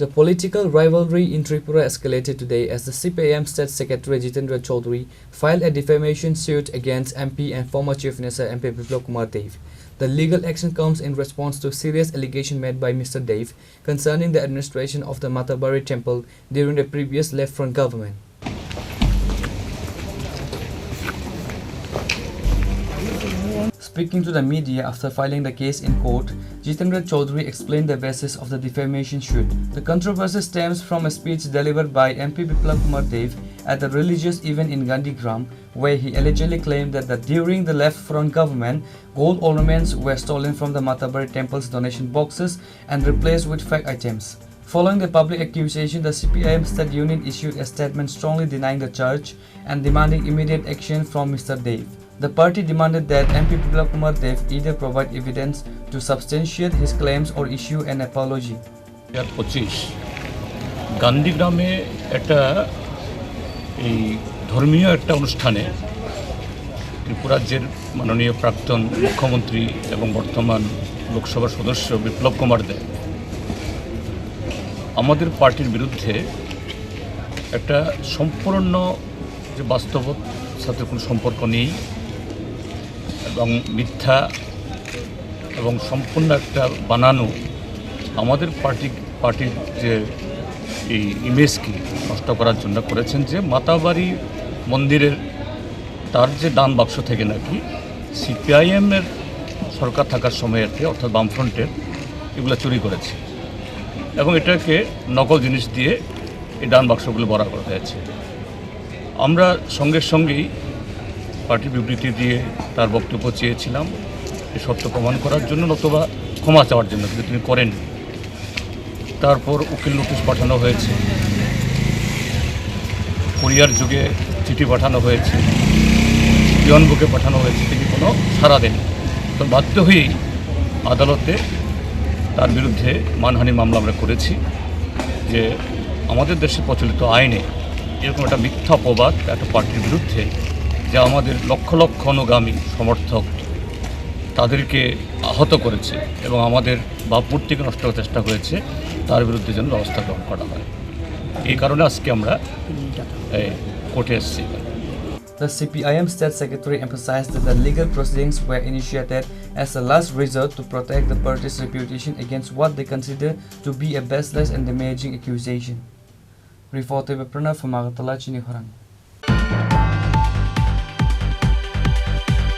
The political rivalry in Tripura escalated today as the CPIM State Secretary Jitendra Chaudhury filed a defamation suit against MP and former Chief Minister MP Biplab Kumar Deb. The legal action comes in response to serious allegations made by Mr. Deb concerning the administration of the Mata Bari temple during the previous left-front government. Speaking to the media after filing the case in court, Jitendra Chaudhury explained the basis of the defamation suit. The controversy stems from a speech delivered by MP Biplab Kumar Deb at a religious event in Gandhigram, where he allegedly claimed that during the left-front government, gold ornaments were stolen from the Mata Bari temple's donation boxes and replaced with fake items. Following the public accusation, the CPIM State Unit issued a statement strongly denying the charge and demanding immediate action from Mr. Deb. The party demanded that MP Biplab Kumar Deb either provide evidence to substantiate his claims or issue an apology. 2025 গান্ধীগ্রামে একটা এই ধর্মীয় একটা অনুষ্ঠানে ত্রিপুরা রাজ্যের মাননীয় প্রাক্তন মুখ্যমন্ত্রী এবং বর্তমান লোকসভার সদস্য বিপ্লব কুমার দেব আমাদের পার্টির বিরুদ্ধে একটা সম্পূর্ণ যে বাস্তবতার সাথে কোনো সম্পর্ক নেই এবং মিথ্যা এবং সম্পূর্ণ একটা বানানো আমাদের পার্টির যে এই ইমেজকে নষ্ট করার জন্য করেছেন, যে মাতাবাড়ি মন্দিরের তার যে দান বাক্স থেকে নাকি সিপিআইএমের সরকার থাকার সময় আর কি, অর্থাৎ বামফ্রন্টের এগুলো চুরি করেছে এবং এটাকে নকল জিনিস দিয়ে এই দান বাক্সগুলো ভরা করা হয়েছে। আমরা সঙ্গেই পার্টির বিবৃতি দিয়ে তার বক্তব্য চেয়েছিলাম এই সত্য প্রমাণ করার জন্য, নতুবা ক্ষমা চাওয়ার জন্য, কিন্তু তিনি করেননি। তারপর উকিল নোটিশ পাঠানো হয়েছে, কুরিয়ার যুগে চিঠি পাঠানো হয়েছে, পিয়ন বুকে পাঠানো হয়েছে, তিনি কোনো সাড়া দেন। তো বাধ্য হয়েই আদালতে তার বিরুদ্ধে মানহানি মামলা আমরা করেছি, যে আমাদের দেশে প্রচলিত আইনে এরকম একটা মিথ্যা অপবাদ একটা পার্টির বিরুদ্ধে, যা আমাদের লক্ষ লক্ষ অনুগামী সমর্থক তাদেরকে আহত করেছে এবং আমাদের ভাবমূর্তিকে নষ্ট করার চেষ্টা হয়েছে, তার বিরুদ্ধে যেন ব্যবস্থা গ্রহণ করা হয়। এই কারণে আজকে আমরা কোর্টে এসেছি। The CPIM State Secretary emphasized that the legal proceedings were initiated as a last resort to protect the party's reputation against what they consider to be a baseless and damaging accusation. Reported by Pranav from Chini, Khorang.